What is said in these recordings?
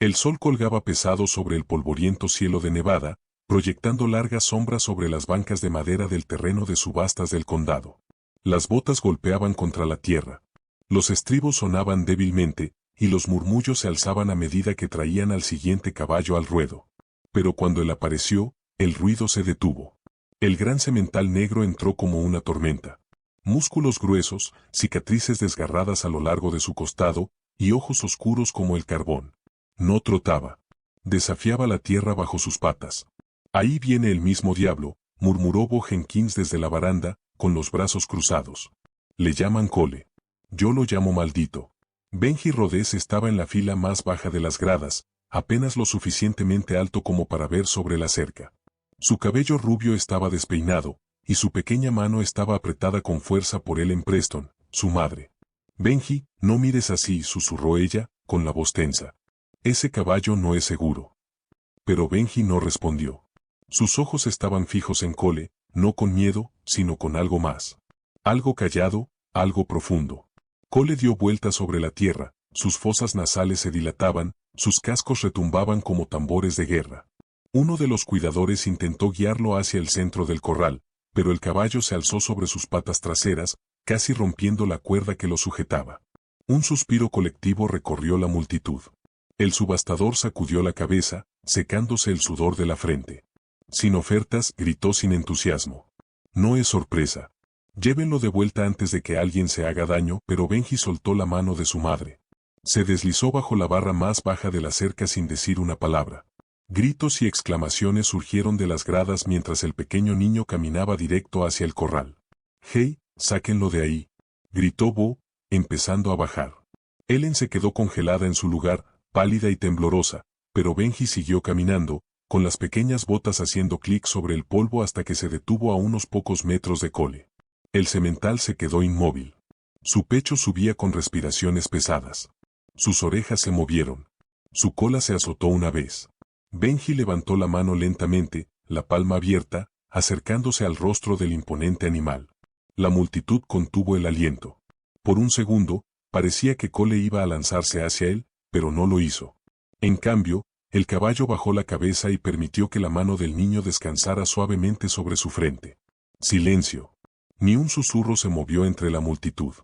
El sol colgaba pesado sobre el polvoriento cielo de Nevada, proyectando largas sombras sobre las bancas de madera del terreno de subastas del condado. Las botas golpeaban contra la tierra. Los estribos sonaban débilmente, y los murmullos se alzaban a medida que traían al siguiente caballo al ruedo. Pero cuando él apareció, el ruido se detuvo. El gran semental negro entró como una tormenta. Músculos gruesos, cicatrices desgarradas a lo largo de su costado, y ojos oscuros como el carbón. No trotaba. Desafiaba la tierra bajo sus patas. Ahí viene el mismo diablo, murmuró Bo Jenkins desde la baranda, con los brazos cruzados. Le llaman Cole. Yo lo llamo maldito. Benji Rhodes estaba en la fila más baja de las gradas, apenas lo suficientemente alto como para ver sobre la cerca. Su cabello rubio estaba despeinado, y su pequeña mano estaba apretada con fuerza por Ellen Preston, su madre. Benji, no mires así, susurró ella, con la voz tensa. Ese caballo no es seguro. Pero Benji no respondió. Sus ojos estaban fijos en Cole, no con miedo, sino con algo más. Algo callado, algo profundo. Cole dio vueltas sobre la tierra, sus fosas nasales se dilataban, sus cascos retumbaban como tambores de guerra. Uno de los cuidadores intentó guiarlo hacia el centro del corral, pero el caballo se alzó sobre sus patas traseras, casi rompiendo la cuerda que lo sujetaba. Un suspiro colectivo recorrió la multitud. El subastador sacudió la cabeza, secándose el sudor de la frente. Sin ofertas, gritó sin entusiasmo. No es sorpresa. Llévenlo de vuelta antes de que alguien se haga daño, pero Benji soltó la mano de su madre. Se deslizó bajo la barra más baja de la cerca sin decir una palabra. Gritos y exclamaciones surgieron de las gradas mientras el pequeño niño caminaba directo hacia el corral. «Hey, sáquenlo de ahí», gritó Bo, empezando a bajar. Ellen se quedó congelada en su lugar, pálida y temblorosa, pero Benji siguió caminando, con las pequeñas botas haciendo clic sobre el polvo hasta que se detuvo a unos pocos metros de Cole. El semental se quedó inmóvil. Su pecho subía con respiraciones pesadas. Sus orejas se movieron. Su cola se azotó una vez. Benji levantó la mano lentamente, la palma abierta, acercándose al rostro del imponente animal. La multitud contuvo el aliento. Por un segundo, parecía que Cole iba a lanzarse hacia él, pero no lo hizo. En cambio, el caballo bajó la cabeza y permitió que la mano del niño descansara suavemente sobre su frente. Silencio. Ni un susurro se movió entre la multitud.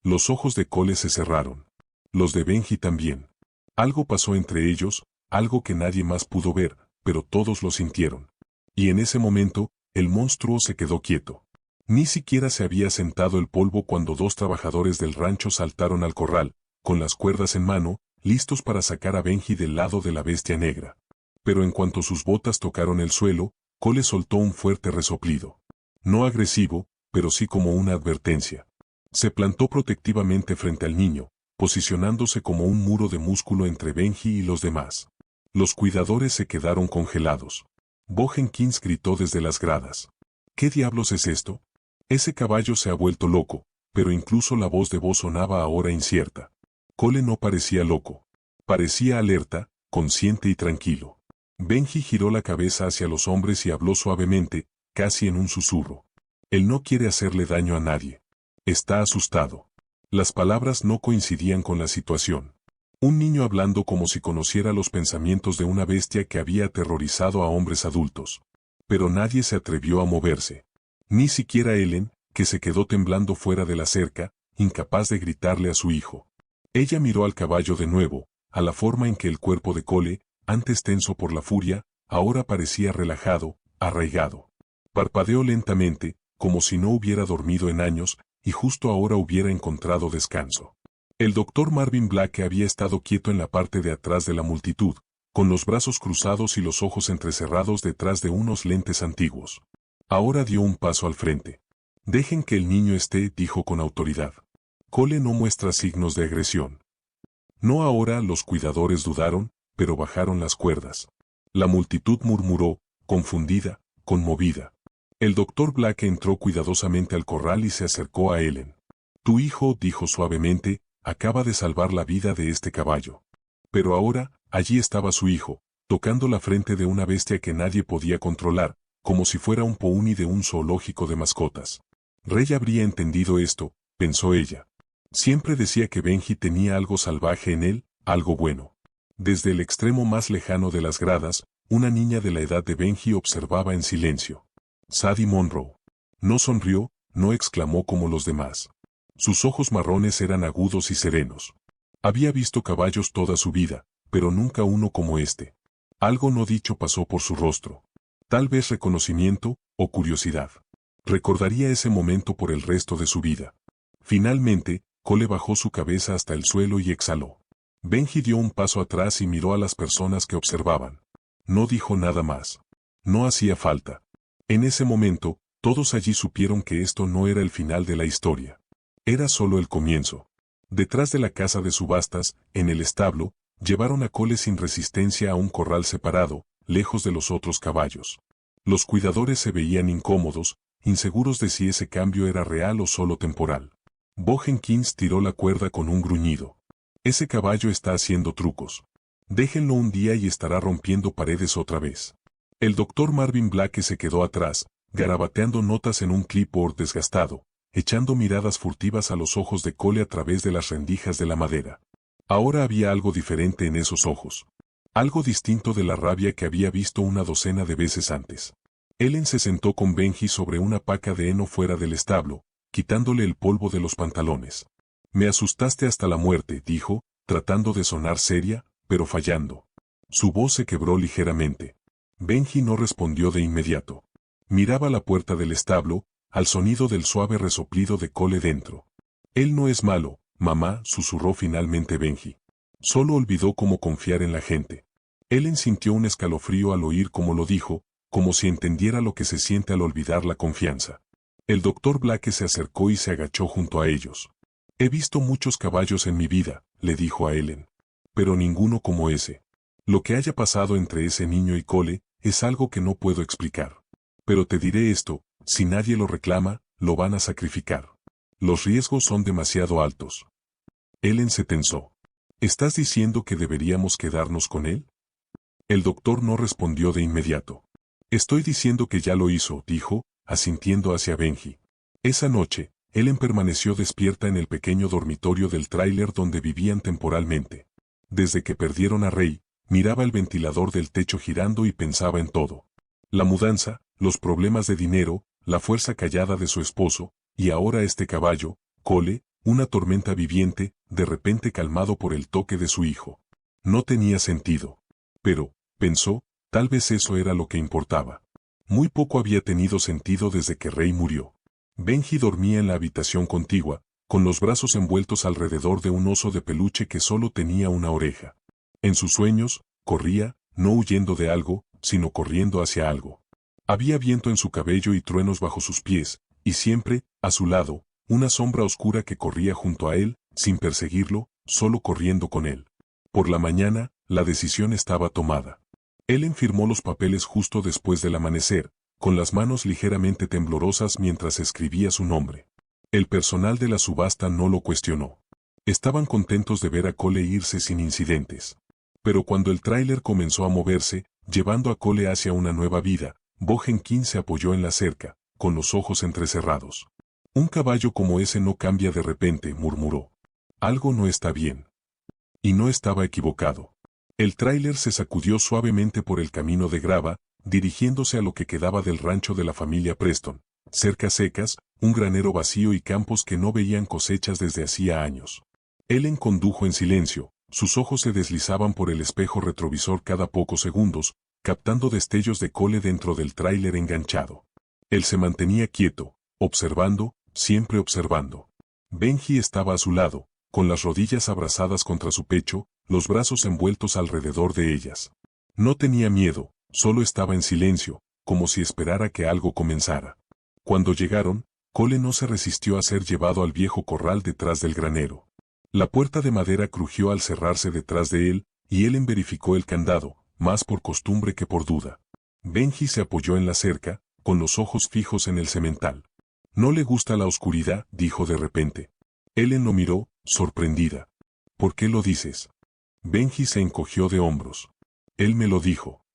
Los ojos de Cole se cerraron. Los de Benji también. Algo pasó entre ellos, algo que nadie más pudo ver, pero todos lo sintieron. Y en ese momento, el monstruo se quedó quieto. Ni siquiera se había sentado el polvo cuando dos trabajadores del rancho saltaron al corral, con las cuerdas en mano, listos para sacar a Benji del lado de la bestia negra. Pero en cuanto sus botas tocaron el suelo, Cole soltó un fuerte resoplido. No agresivo, pero sí como una advertencia. Se plantó protectivamente frente al niño, posicionándose como un muro de músculo entre Benji y los demás. Los cuidadores se quedaron congelados. Bo Jenkins gritó desde las gradas. ¿Qué diablos es esto? Ese caballo se ha vuelto loco, pero incluso la voz de Bo sonaba ahora incierta. Cole no parecía loco. Parecía alerta, consciente y tranquilo. Benji giró la cabeza hacia los hombres y habló suavemente, casi en un susurro. Él no quiere hacerle daño a nadie. Está asustado. Las palabras no coincidían con la situación. Un niño hablando como si conociera los pensamientos de una bestia que había aterrorizado a hombres adultos. Pero nadie se atrevió a moverse. Ni siquiera Ellen, que se quedó temblando fuera de la cerca, incapaz de gritarle a su hijo. Ella miró al caballo de nuevo, a la forma en que el cuerpo de Cole, antes tenso por la furia, ahora parecía relajado, arraigado. Parpadeó lentamente, como si no hubiera dormido en años, y justo ahora hubiera encontrado descanso. El doctor Marvin Black había estado quieto en la parte de atrás de la multitud, con los brazos cruzados y los ojos entrecerrados detrás de unos lentes antiguos. Ahora dio un paso al frente. «Dejen que el niño esté», dijo con autoridad. Cole no muestra signos de agresión. No ahora, los cuidadores dudaron, pero bajaron las cuerdas. La multitud murmuró, confundida, conmovida. El doctor Black entró cuidadosamente al corral y se acercó a Ellen. «Tu hijo», dijo suavemente, «acaba de salvar la vida de este caballo». Pero ahora, allí estaba su hijo, tocando la frente de una bestia que nadie podía controlar, como si fuera un pony de un zoológico de mascotas. Rey habría entendido esto, pensó ella. Siempre decía que Benji tenía algo salvaje en él, algo bueno. Desde el extremo más lejano de las gradas, una niña de la edad de Benji observaba en silencio. Sadie Monroe. No sonrió, no exclamó como los demás. Sus ojos marrones eran agudos y serenos. Había visto caballos toda su vida, pero nunca uno como este. Algo no dicho pasó por su rostro. Tal vez reconocimiento o curiosidad. Recordaría ese momento por el resto de su vida. Finalmente, Cole bajó su cabeza hasta el suelo y exhaló. Benji dio un paso atrás y miró a las personas que observaban. No dijo nada más. No hacía falta. En ese momento, todos allí supieron que esto no era el final de la historia. Era solo el comienzo. Detrás de la casa de subastas, en el establo, llevaron a Cole sin resistencia a un corral separado, lejos de los otros caballos. Los cuidadores se veían incómodos, inseguros de si ese cambio era real o solo temporal. Bo Jenkins tiró la cuerda con un gruñido. Ese caballo está haciendo trucos. Déjenlo un día y estará rompiendo paredes otra vez. El doctor Marvin Black se quedó atrás, garabateando notas en un clipboard desgastado, echando miradas furtivas a los ojos de Cole a través de las rendijas de la madera. Ahora había algo diferente en esos ojos. Algo distinto de la rabia que había visto una docena de veces antes. Ellen se sentó con Benji sobre una paca de heno fuera del establo, quitándole el polvo de los pantalones. Me asustaste hasta la muerte, dijo, tratando de sonar seria, pero fallando. Su voz se quebró ligeramente. Benji no respondió de inmediato. Miraba la puerta del establo, al sonido del suave resoplido de Cole dentro. Él no es malo, mamá, susurró finalmente Benji. Solo olvidó cómo confiar en la gente. Ellen sintió un escalofrío al oír cómo lo dijo, como si entendiera lo que se siente al olvidar la confianza. El doctor Black se acercó y se agachó junto a ellos. He visto muchos caballos en mi vida, le dijo a Ellen. Pero ninguno como ese. Lo que haya pasado entre ese niño y Cole es algo que no puedo explicar. Pero te diré esto, si nadie lo reclama, lo van a sacrificar. Los riesgos son demasiado altos. Ellen se tensó. ¿Estás diciendo que deberíamos quedarnos con él? El doctor no respondió de inmediato. Estoy diciendo que ya lo hizo, dijo, asintiendo hacia Benji. Esa noche, Ellen permaneció despierta en el pequeño dormitorio del tráiler donde vivían temporalmente. Desde que perdieron a Ray, miraba el ventilador del techo girando y pensaba en todo. La mudanza, los problemas de dinero, la fuerza callada de su esposo, y ahora este caballo, Cole, una tormenta viviente, de repente calmado por el toque de su hijo. No tenía sentido. Pero, pensó, tal vez eso era lo que importaba. Muy poco había tenido sentido desde que Ray murió. Benji dormía en la habitación contigua, con los brazos envueltos alrededor de un oso de peluche que solo tenía una oreja. En sus sueños, corría, no huyendo de algo, sino corriendo hacia algo. Había viento en su cabello y truenos bajo sus pies, y siempre, a su lado, una sombra oscura que corría junto a él, sin perseguirlo, solo corriendo con él. Por la mañana, la decisión estaba tomada. Ellen firmó los papeles justo después del amanecer, con las manos ligeramente temblorosas mientras escribía su nombre. El personal de la subasta no lo cuestionó. Estaban contentos de ver a Cole irse sin incidentes. Pero cuando el tráiler comenzó a moverse, llevando a Cole hacia una nueva vida, Bo Jenkins se apoyó en la cerca, con los ojos entrecerrados. Un caballo como ese no cambia de repente, murmuró. Algo no está bien. Y no estaba equivocado. El tráiler se sacudió suavemente por el camino de grava, dirigiéndose a lo que quedaba del rancho de la familia Preston, cercas secas, un granero vacío y campos que no veían cosechas desde hacía años. Ellen condujo en silencio, sus ojos se deslizaban por el espejo retrovisor cada pocos segundos, captando destellos de Cole dentro del tráiler enganchado. Él se mantenía quieto, observando, siempre observando. Benji estaba a su lado, con las rodillas abrazadas contra su pecho, los brazos envueltos alrededor de ellas. No tenía miedo, solo estaba en silencio, como si esperara que algo comenzara. Cuando llegaron, Cole no se resistió a ser llevado al viejo corral detrás del granero. La puerta de madera crujió al cerrarse detrás de él, y Ellen verificó el candado, más por costumbre que por duda. Benji se apoyó en la cerca, con los ojos fijos en el semental. No le gusta la oscuridad, dijo de repente. Ellen lo miró, sorprendida. ¿Por qué lo dices? Benji se encogió de hombros. Él me lo dijo.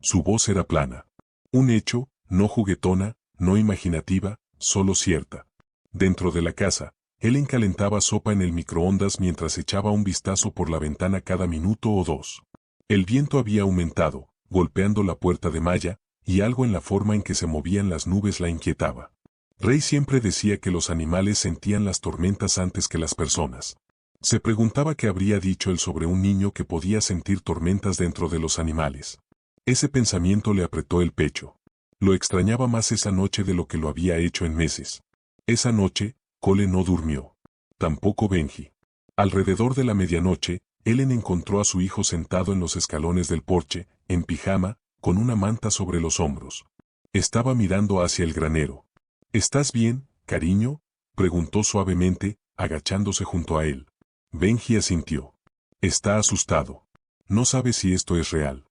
Su voz era plana. Un hecho, no juguetona, no imaginativa, solo cierta. Dentro de la casa, Ellen calentaba sopa en el microondas mientras echaba un vistazo por la ventana cada minuto o dos. El viento había aumentado, golpeando la puerta de malla, y algo en la forma en que se movían las nubes la inquietaba. Ray siempre decía que los animales sentían las tormentas antes que las personas. Se preguntaba qué habría dicho él sobre un niño que podía sentir tormentas dentro de los animales. Ese pensamiento le apretó el pecho. Lo extrañaba más esa noche de lo que lo había hecho en meses. Esa noche, Cole no durmió. Tampoco Benji. Alrededor de la medianoche, Ellen encontró a su hijo sentado en los escalones del porche, en pijama, con una manta sobre los hombros. Estaba mirando hacia el granero. ¿Estás bien, cariño?, preguntó suavemente, agachándose junto a él. Benji asintió. Está asustado. No sabe si esto es real.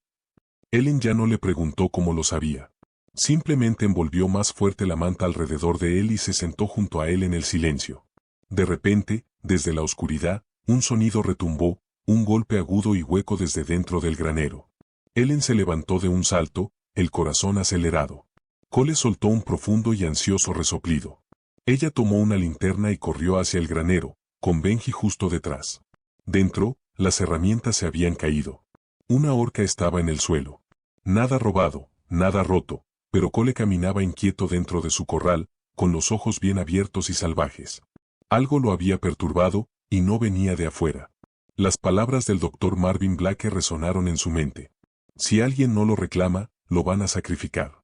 Ellen ya no le preguntó cómo lo sabía. Simplemente envolvió más fuerte la manta alrededor de él y se sentó junto a él en el silencio. De repente, desde la oscuridad, un sonido retumbó, un golpe agudo y hueco desde dentro del granero. Ellen se levantó de un salto, el corazón acelerado. Cole soltó un profundo y ansioso resoplido. Ella tomó una linterna y corrió hacia el granero, con Benji justo detrás. Dentro, las herramientas se habían caído. Una horca estaba en el suelo. Nada robado, nada roto, pero Cole caminaba inquieto dentro de su corral, con los ojos bien abiertos y salvajes. Algo lo había perturbado, y no venía de afuera. Las palabras del doctor Marvin Blake resonaron en su mente. Si alguien no lo reclama, lo van a sacrificar.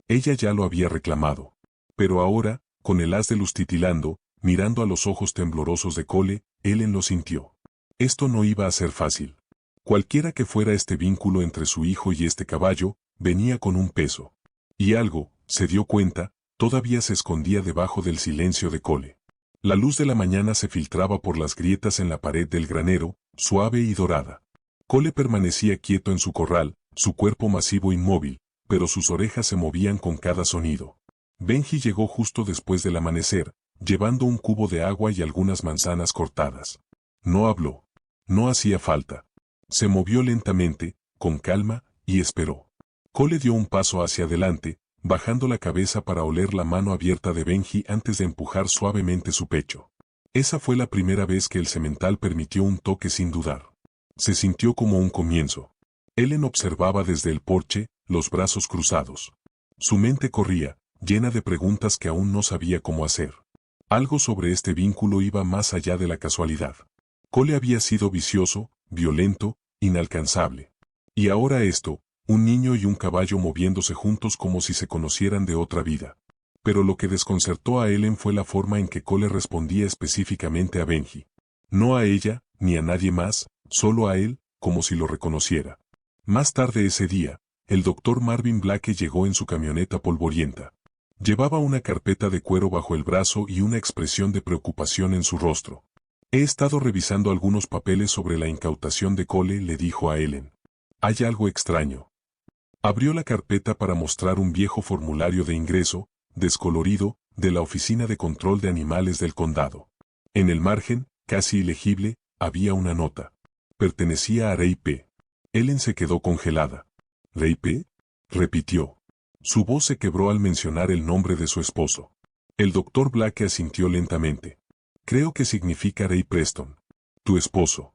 Ella ya lo había reclamado. Pero ahora, con el haz de luz titilando, mirando a los ojos temblorosos de Cole, Ellen lo sintió. Esto no iba a ser fácil. Cualquiera que fuera este vínculo entre su hijo y este caballo, venía con un peso. Y algo, se dio cuenta, todavía se escondía debajo del silencio de Cole. La luz de la mañana se filtraba por las grietas en la pared del granero, suave y dorada. Cole permanecía quieto en su corral, su cuerpo masivo inmóvil, pero sus orejas se movían con cada sonido. Benji llegó justo después del amanecer, llevando un cubo de agua y algunas manzanas cortadas. No habló. No hacía falta. Se movió lentamente, con calma, y esperó. Cole dio un paso hacia adelante, bajando la cabeza para oler la mano abierta de Benji antes de empujar suavemente su pecho. Esa fue la primera vez que el semental permitió un toque sin dudar. Se sintió como un comienzo. Ellen observaba desde el porche, los brazos cruzados. Su mente corría, llena de preguntas que aún no sabía cómo hacer. Algo sobre este vínculo iba más allá de la casualidad. Cole había sido vicioso, violento, inalcanzable. Y ahora esto, un niño y un caballo moviéndose juntos como si se conocieran de otra vida. Pero lo que desconcertó a Ellen fue la forma en que Cole respondía específicamente a Benji. No a ella, ni a nadie más, solo a él, como si lo reconociera. Más tarde ese día, el doctor Marvin Blake llegó en su camioneta polvorienta. Llevaba una carpeta de cuero bajo el brazo y una expresión de preocupación en su rostro. He estado revisando algunos papeles sobre la incautación de Cole, le dijo a Ellen. Hay algo extraño. Abrió la carpeta para mostrar un viejo formulario de ingreso, descolorido, de la Oficina de Control de Animales del Condado. En el margen, casi ilegible, había una nota. Pertenecía a Ray P. Ellen se quedó congelada. ¿Ray P?, repitió. Su voz se quebró al mencionar el nombre de su esposo. El doctor Blake asintió lentamente. Creo que significa Ray Preston. Tu esposo.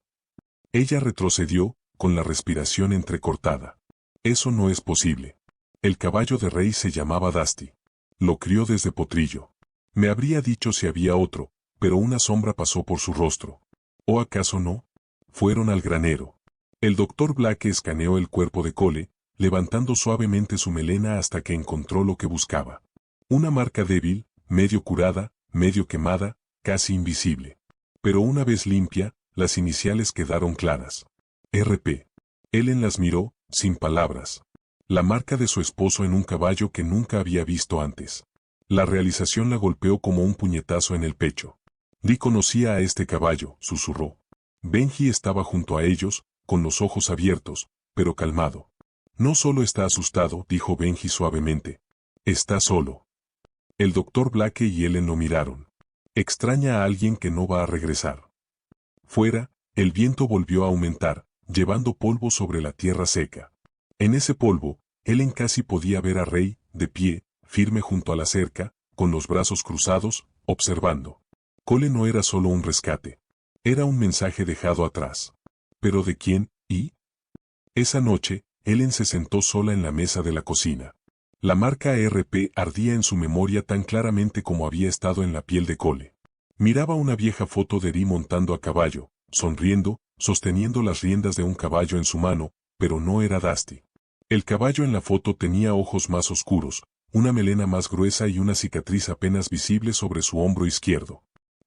Ella retrocedió, con la respiración entrecortada. Eso no es posible. El caballo de Ray se llamaba Dusty. Lo crió desde potrillo. Me habría dicho si había otro, pero una sombra pasó por su rostro. ¿O acaso no? Fueron al granero. El doctor Blake escaneó el cuerpo de Cole, levantando suavemente su melena hasta que encontró lo que buscaba. Una marca débil, medio curada, medio quemada, casi invisible. Pero una vez limpia, las iniciales quedaron claras. RP. Ellen las miró, sin palabras. La marca de su esposo en un caballo que nunca había visto antes. La realización la golpeó como un puñetazo en el pecho. Lee conocía a este caballo, susurró. Benji estaba junto a ellos, con los ojos abiertos, pero calmado. No solo está asustado, dijo Benji suavemente. Está solo. El doctor Blake y Ellen lo miraron. Extraña a alguien que no va a regresar. Fuera, el viento volvió a aumentar, llevando polvo sobre la tierra seca. En ese polvo, Ellen casi podía ver a Ray, de pie, firme junto a la cerca, con los brazos cruzados, observando. Cole no era solo un rescate. Era un mensaje dejado atrás. ¿Pero de quién? ¿Y? Esa noche, Ellen se sentó sola en la mesa de la cocina. La marca RP ardía en su memoria tan claramente como había estado en la piel de Cole. Miraba una vieja foto de Dee montando a caballo, sonriendo, sosteniendo las riendas de un caballo en su mano, pero no era Dusty. El caballo en la foto tenía ojos más oscuros, una melena más gruesa y una cicatriz apenas visible sobre su hombro izquierdo.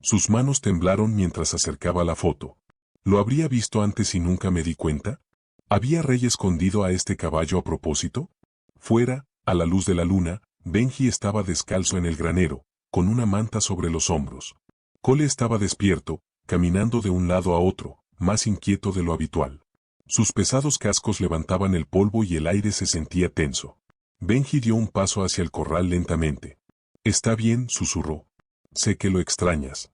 Sus manos temblaron mientras acercaba la foto. ¿Lo habría visto antes y nunca me di cuenta? ¿Había Rey escondido a este caballo a propósito? Fuera, a la luz de la luna, Benji estaba descalzo en el granero, con una manta sobre los hombros. Cole estaba despierto, caminando de un lado a otro, más inquieto de lo habitual. Sus pesados cascos levantaban el polvo y el aire se sentía tenso. Benji dio un paso hacia el corral lentamente. «Está bien», susurró. «Sé que lo extrañas».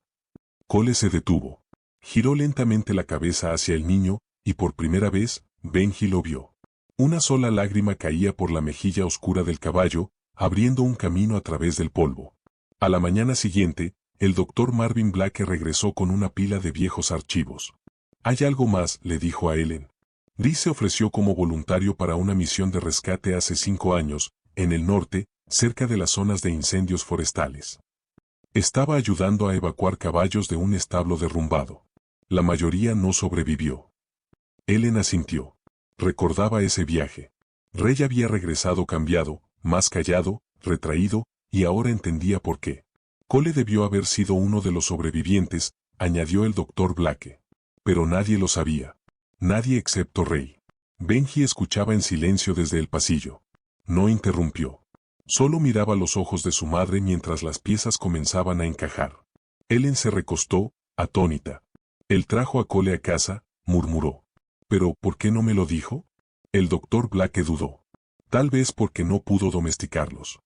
Cole se detuvo. Giró lentamente la cabeza hacia el niño, y por primera vez, Benji lo vio. Una sola lágrima caía por la mejilla oscura del caballo, abriendo un camino a través del polvo. A la mañana siguiente, el doctor Marvin Blake regresó con una pila de viejos archivos. «Hay algo más», le dijo a Ellen. Dee se ofreció como voluntario para una misión de rescate hace 5 años, en el norte, cerca de las zonas de incendios forestales. Estaba ayudando a evacuar caballos de un establo derrumbado. La mayoría no sobrevivió. Ellen asintió. Recordaba ese viaje. Rey había regresado cambiado, más callado, retraído, y ahora entendía por qué. Cole debió haber sido uno de los sobrevivientes, añadió el doctor Blake. Pero nadie lo sabía. Nadie excepto Rey. Benji escuchaba en silencio desde el pasillo. No interrumpió. Solo miraba los ojos de su madre mientras las piezas comenzaban a encajar. Ellen se recostó, atónita. «Él trajo a Cole a casa», murmuró. «¿Pero por qué no me lo dijo?» El doctor Blake dudó. Tal vez porque no pudo domesticarlos.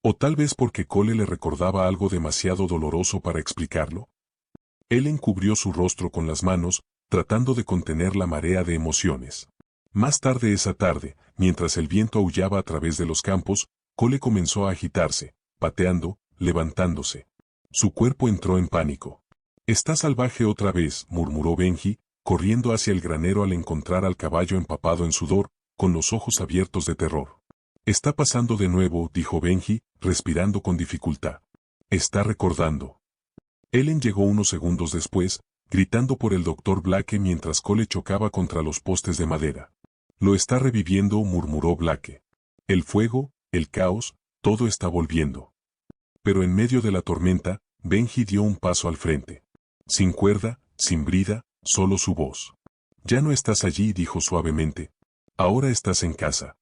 O tal vez porque Cole le recordaba algo demasiado doloroso para explicarlo. Ellen cubrió su rostro con las manos, tratando de contener la marea de emociones. Más tarde esa tarde, mientras el viento aullaba a través de los campos, Cole comenzó a agitarse, pateando, levantándose. Su cuerpo entró en pánico. «Está salvaje otra vez», murmuró Benji, corriendo hacia el granero al encontrar al caballo empapado en sudor, con los ojos abiertos de terror. «Está pasando de nuevo», dijo Benji, respirando con dificultad. «Está recordando». Ellen llegó unos segundos después, gritando por el doctor Blake mientras Cole chocaba contra los postes de madera. «Lo está reviviendo», murmuró Blake. «El fuego, el caos, todo está volviendo». Pero en medio de la tormenta, Benji dio un paso al frente. Sin cuerda, sin brida, solo su voz. «Ya no estás allí», dijo suavemente. «Ahora estás en casa».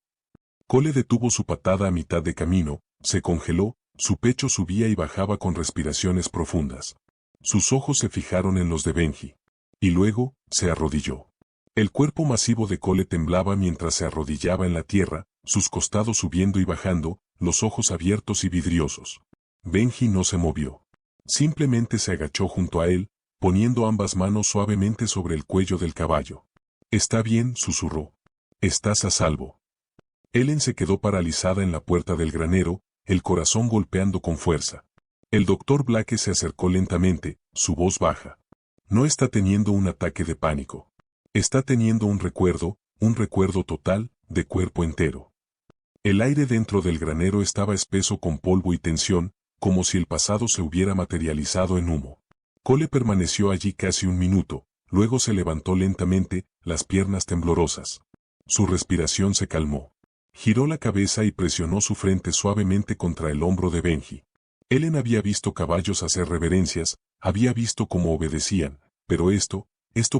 Cole detuvo su patada a mitad de camino, se congeló, su pecho subía y bajaba con respiraciones profundas. Sus ojos se fijaron en los de Benji. Y luego, se arrodilló. El cuerpo masivo de Cole temblaba mientras se arrodillaba en la tierra, sus costados subiendo y bajando, los ojos abiertos y vidriosos. Benji no se movió. Simplemente se agachó junto a él, poniendo ambas manos suavemente sobre el cuello del caballo. «Está bien», susurró. «Estás a salvo». Ellen se quedó paralizada en la puerta del granero, el corazón golpeando con fuerza. El doctor Blake se acercó lentamente, su voz baja. «No está teniendo un ataque de pánico. Está teniendo un recuerdo total, de cuerpo entero». El aire dentro del granero estaba espeso con polvo y tensión, como si el pasado se hubiera materializado en humo. Cole permaneció allí casi un minuto, luego se levantó lentamente, las piernas temblorosas. Su respiración se calmó. Giró la cabeza y presionó su frente suavemente contra el hombro de Benji. Ellen había visto caballos hacer reverencias, había visto cómo obedecían, pero esto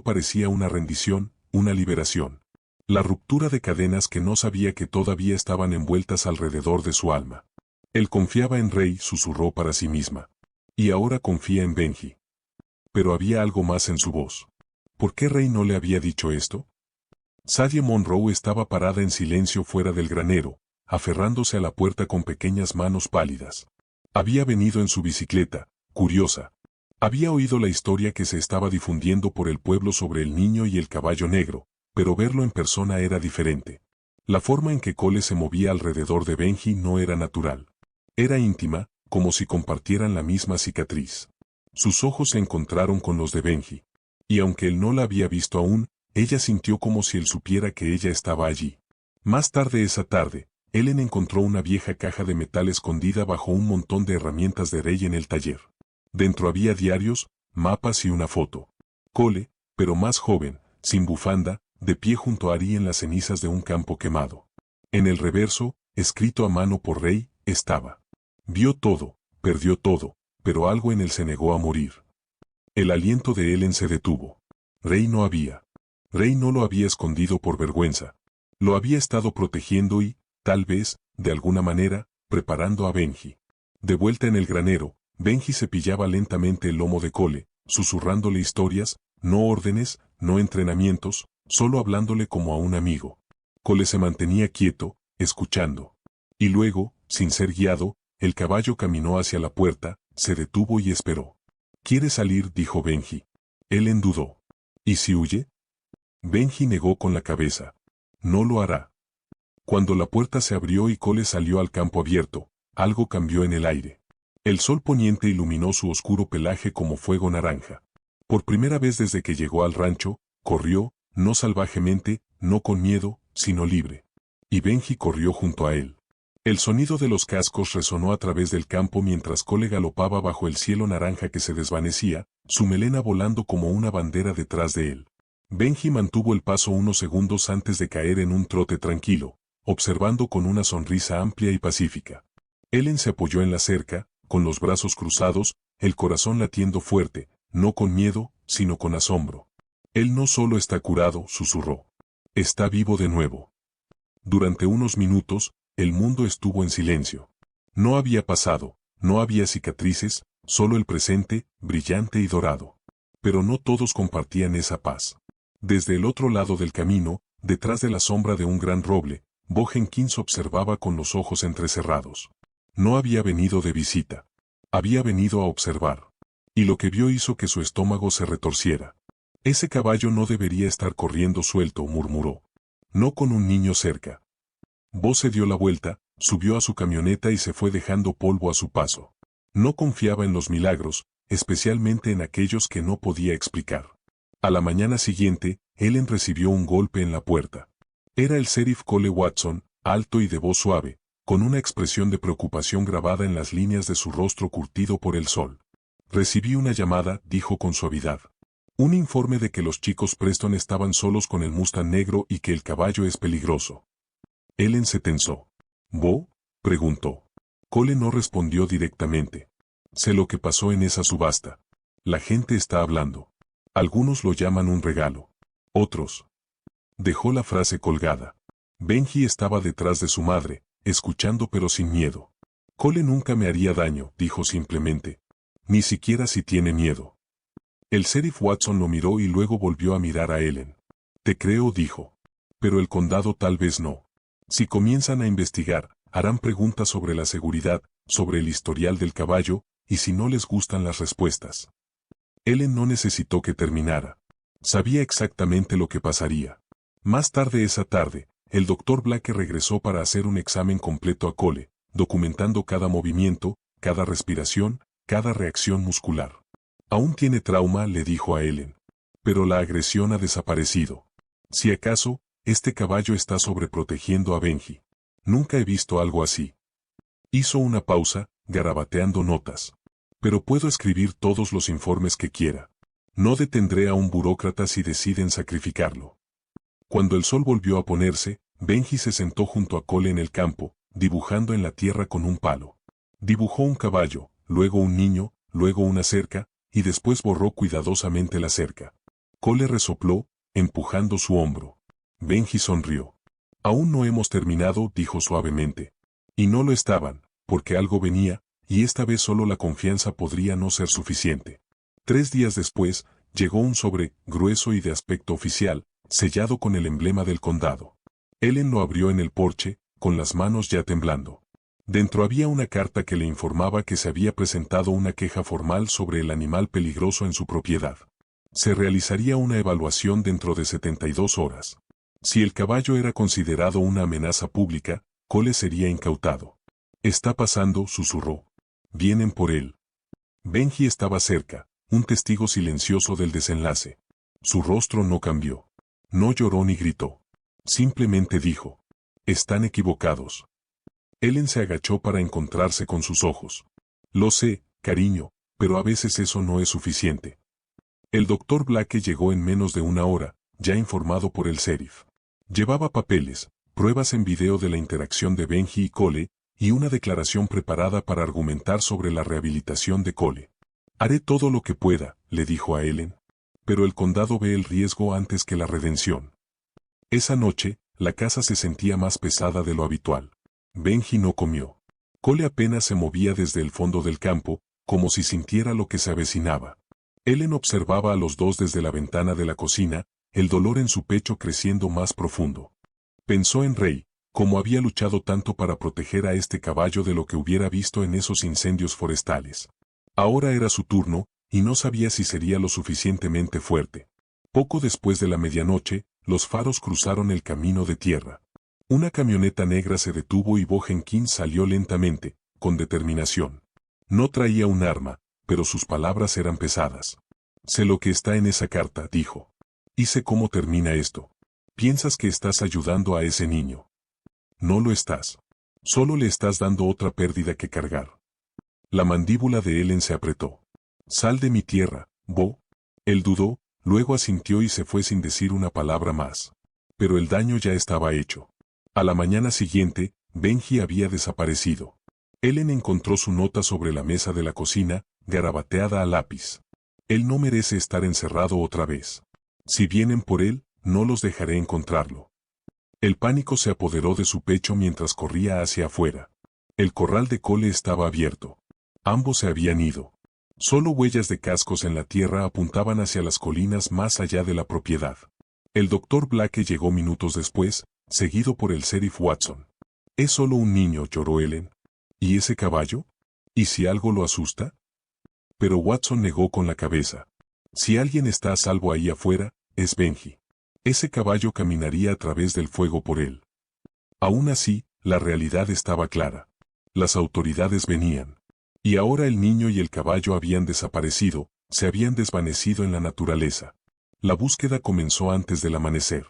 parecía una rendición, una liberación. La ruptura de cadenas que no sabía que todavía estaban envueltas alrededor de su alma. Él confiaba en Rey, susurró para sí misma. Y ahora confía en Benji. Pero había algo más en su voz. ¿Por qué Rey no le había dicho esto? Sadie Monroe estaba parada en silencio fuera del granero, aferrándose a la puerta con pequeñas manos pálidas. Había venido en su bicicleta, curiosa. Había oído la historia que se estaba difundiendo por el pueblo sobre el niño y el caballo negro, pero verlo en persona era diferente. La forma en que Cole se movía alrededor de Benji no era natural. Era íntima, como si compartieran la misma cicatriz. Sus ojos se encontraron con los de Benji. Y aunque él no la había visto aún, ella sintió como si él supiera que ella estaba allí. Más tarde esa tarde, Ellen encontró una vieja caja de metal escondida bajo un montón de herramientas de Ray en el taller. Dentro había diarios, mapas y una foto. Cole, pero más joven, sin bufanda, de pie junto a Ari en las cenizas de un campo quemado. En el reverso, escrito a mano por Ray, estaba: vio todo, perdió todo, pero algo en él se negó a morir. El aliento de Ellen se detuvo. Ray no lo había escondido por vergüenza. Lo había estado protegiendo y, tal vez, de alguna manera, preparando a Benji. De vuelta en el granero, Benji cepillaba lentamente el lomo de Cole, susurrándole historias, no órdenes, no entrenamientos, solo hablándole como a un amigo. Cole se mantenía quieto, escuchando. Y luego, sin ser guiado, el caballo caminó hacia la puerta, se detuvo y esperó. «¿Quiere salir?», dijo Benji. Ellen dudó. «¿Y si huye?». Benji negó con la cabeza. «No lo hará». Cuando la puerta se abrió y Cole salió al campo abierto, algo cambió en el aire. El sol poniente iluminó su oscuro pelaje como fuego naranja. Por primera vez desde que llegó al rancho, corrió, no salvajemente, no con miedo, sino libre. Y Benji corrió junto a él. El sonido de los cascos resonó a través del campo mientras Cole galopaba bajo el cielo naranja que se desvanecía, su melena volando como una bandera detrás de él. Benji mantuvo el paso unos segundos antes de caer en un trote tranquilo, observando con una sonrisa amplia y pacífica. Ellen se apoyó en la cerca, con los brazos cruzados, el corazón latiendo fuerte, no con miedo, sino con asombro. «Él no solo está curado», susurró. «Está vivo de nuevo». Durante unos minutos, el mundo estuvo en silencio. No había pasado, no había cicatrices, solo el presente, brillante y dorado. Pero no todos compartían esa paz. Desde el otro lado del camino, detrás de la sombra de un gran roble, Bo Jenkins observaba con los ojos entrecerrados. No había venido de visita. Había venido a observar. Y lo que vio hizo que su estómago se retorciera. «Ese caballo no debería estar corriendo suelto», murmuró. «No con un niño cerca». Bo se dio la vuelta, subió a su camioneta y se fue dejando polvo a su paso. No confiaba en los milagros, especialmente en aquellos que no podía explicar. A la mañana siguiente, Ellen recibió un golpe en la puerta. Era el sheriff Cole Watson, alto y de voz suave, con una expresión de preocupación grabada en las líneas de su rostro curtido por el sol. «Recibí una llamada», dijo con suavidad. «Un informe de que los chicos Preston estaban solos con el Mustang negro y que el caballo es peligroso». Ellen se tensó. «¿Bo?», preguntó. Cole no respondió directamente. «Sé lo que pasó en esa subasta. La gente está hablando. Algunos lo llaman un regalo. Otros». Dejó la frase colgada. Benji estaba detrás de su madre, escuchando pero sin miedo. «Cole nunca me haría daño», dijo simplemente. «Ni siquiera si tiene miedo». El sheriff Watson lo miró y luego volvió a mirar a Ellen. «Te creo», dijo. «Pero el condado tal vez no. Si comienzan a investigar, harán preguntas sobre la seguridad, sobre el historial del caballo, y si no les gustan las respuestas». Ellen no necesitó que terminara. Sabía exactamente lo que pasaría. Más tarde esa tarde, el doctor Blake regresó para hacer un examen completo a Cole, documentando cada movimiento, cada respiración, cada reacción muscular. «Aún tiene trauma», le dijo a Ellen. «Pero la agresión ha desaparecido. Si acaso, este caballo está sobreprotegiendo a Benji. Nunca he visto algo así». Hizo una pausa, garabateando notas. «Pero puedo escribir todos los informes que quiera. No detendré a un burócrata si deciden sacrificarlo». Cuando el sol volvió a ponerse, Benji se sentó junto a Cole en el campo, dibujando en la tierra con un palo. Dibujó un caballo, luego un niño, luego una cerca, y después borró cuidadosamente la cerca. Cole resopló, empujando su hombro. Benji sonrió. «Aún no hemos terminado», dijo suavemente. Y no lo estaban, porque algo venía, y esta vez solo la confianza podría no ser suficiente. 3 días después, llegó un sobre, grueso y de aspecto oficial, sellado con el emblema del condado. Ellen lo abrió en el porche, con las manos ya temblando. Dentro había una carta que le informaba que se había presentado una queja formal sobre el animal peligroso en su propiedad. Se realizaría una evaluación dentro de 72 horas. Si el caballo era considerado una amenaza pública, Cole sería incautado. «Está pasando», susurró. «Vienen por él». Benji estaba cerca, un testigo silencioso del desenlace. Su rostro no cambió. No lloró ni gritó. Simplemente dijo: están equivocados. Ellen se agachó para encontrarse con sus ojos. Lo sé, cariño, pero a veces eso no es suficiente. El doctor Blake llegó en menos de una hora, ya informado por el sheriff. Llevaba papeles, pruebas en video de la interacción de Benji y Cole, y una declaración preparada para argumentar sobre la rehabilitación de Cole. Haré todo lo que pueda, le dijo a Ellen. Pero el condado ve el riesgo antes que la redención. Esa noche, la casa se sentía más pesada de lo habitual. Benji no comió. Cole apenas se movía desde el fondo del campo, como si sintiera lo que se avecinaba. Ellen observaba a los dos desde la ventana de la cocina, el dolor en su pecho creciendo más profundo. Pensó en Ray, cómo había luchado tanto para proteger a este caballo de lo que hubiera visto en esos incendios forestales. Ahora era su turno, y no sabía si sería lo suficientemente fuerte. Poco después de la medianoche, los faros cruzaron el camino de tierra. Una camioneta negra se detuvo y Bo Jenkins salió lentamente, con determinación. No traía un arma, pero sus palabras eran pesadas. Sé lo que está en esa carta, dijo. Y sé cómo termina esto. Piensas que estás ayudando a ese niño. No lo estás. Solo le estás dando otra pérdida que cargar. La mandíbula de Ellen se apretó. Sal de mi tierra, Bo. Él dudó, luego asintió y se fue sin decir una palabra más. Pero el daño ya estaba hecho. A la mañana siguiente, Benji había desaparecido. Ellen encontró su nota sobre la mesa de la cocina, garabateada a lápiz. Él no merece estar encerrado otra vez. Si vienen por él, no los dejaré encontrarlo. El pánico se apoderó de su pecho mientras corría hacia afuera. El corral de Cole estaba abierto. Ambos se habían ido. Solo huellas de cascos en la tierra apuntaban hacia las colinas más allá de la propiedad. El doctor Blake llegó minutos después, seguido por el sheriff Watson. Es solo un niño, lloró Ellen. ¿Y ese caballo? ¿Y si algo lo asusta? Pero Watson negó con la cabeza. Si alguien está a salvo ahí afuera, es Benji. Ese caballo caminaría a través del fuego por él. Aún así, la realidad estaba clara. Las autoridades venían. Y ahora el niño y el caballo habían desaparecido, se habían desvanecido en la naturaleza. La búsqueda comenzó antes del amanecer.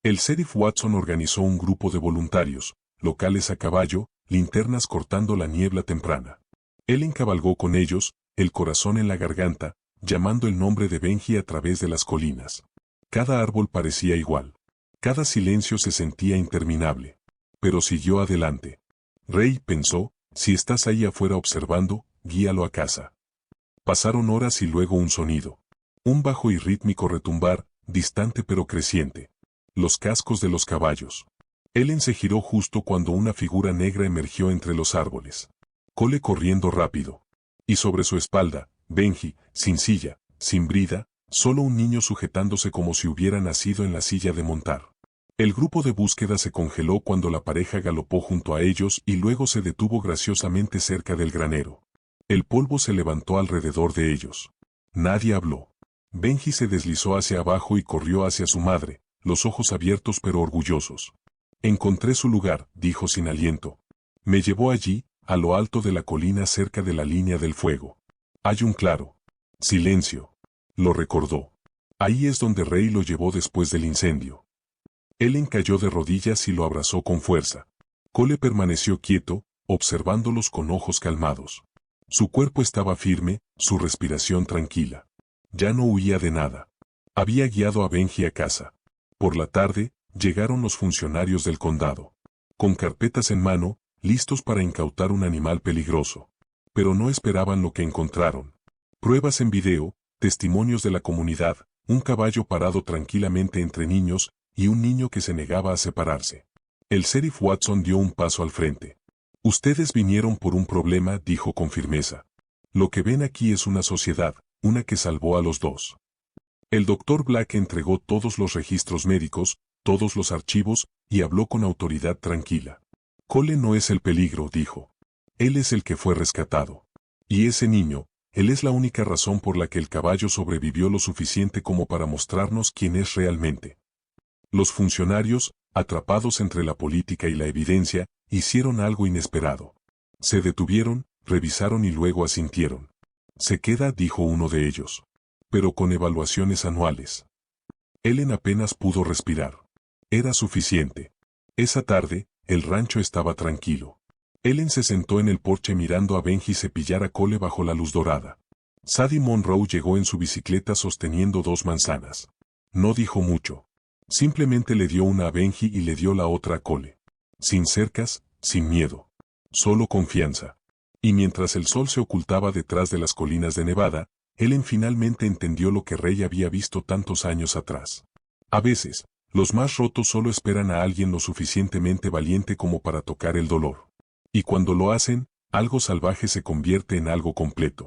El sheriff Watson organizó un grupo de voluntarios, locales a caballo, linternas cortando la niebla temprana. Él encabalgó con ellos, el corazón en la garganta, llamando el nombre de Benji a través de las colinas. Cada árbol parecía igual. Cada silencio se sentía interminable. Pero siguió adelante. Ray pensó, si estás ahí afuera observando, guíalo a casa. Pasaron horas y luego un sonido. Un bajo y rítmico retumbar, distante pero creciente. Los cascos de los caballos. Ellen se giró justo cuando una figura negra emergió entre los árboles. Cole corriendo rápido. Y sobre su espalda, Benji, sin silla, sin brida, solo un niño sujetándose como si hubiera nacido en la silla de montar. El grupo de búsqueda se congeló cuando la pareja galopó junto a ellos y luego se detuvo graciosamente cerca del granero. El polvo se levantó alrededor de ellos. Nadie habló. Benji se deslizó hacia abajo y corrió hacia su madre, los ojos abiertos pero orgullosos. Encontré su lugar, dijo sin aliento. Me llevó allí, a lo alto de la colina cerca de la línea del fuego. Hay un claro. Silencio. Lo recordó. Ahí es donde Ray lo llevó después del incendio. Ellen cayó de rodillas y lo abrazó con fuerza. Cole permaneció quieto, observándolos con ojos calmados. Su cuerpo estaba firme, su respiración tranquila. Ya no huía de nada. Había guiado a Benji a casa. Por la tarde, llegaron los funcionarios del condado. Con carpetas en mano, listos para incautar un animal peligroso. Pero no esperaban lo que encontraron. Pruebas en video, testimonios de la comunidad, un caballo parado tranquilamente entre niños, y un niño que se negaba a separarse. El sheriff Watson dio un paso al frente. Ustedes vinieron por un problema, dijo con firmeza. Lo que ven aquí es una sociedad, una que salvó a los dos. El doctor Black entregó todos los registros médicos, todos los archivos, y habló con autoridad tranquila. Cole no es el peligro, dijo. Él es el que fue rescatado. Y ese niño, él es la única razón por la que el caballo sobrevivió lo suficiente como para mostrarnos quién es realmente. Los funcionarios, atrapados entre la política y la evidencia, hicieron algo inesperado. Se detuvieron, revisaron y luego asintieron. Se queda, dijo uno de ellos. Pero con evaluaciones anuales. Ellen apenas pudo respirar. Era suficiente. Esa tarde, el rancho estaba tranquilo. Ellen se sentó en el porche mirando a Benji cepillar a Cole bajo la luz dorada. Sadie Monroe llegó en su bicicleta sosteniendo 2 manzanas. No dijo mucho. Simplemente le dio una a Benji y le dio la otra a Cole. Sin cercas, sin miedo. Solo confianza. Y mientras el sol se ocultaba detrás de las colinas de Nevada, Ellen finalmente entendió lo que Ray había visto tantos años atrás. A veces, los más rotos solo esperan a alguien lo suficientemente valiente como para tocar el dolor. Y cuando lo hacen, algo salvaje se convierte en algo completo.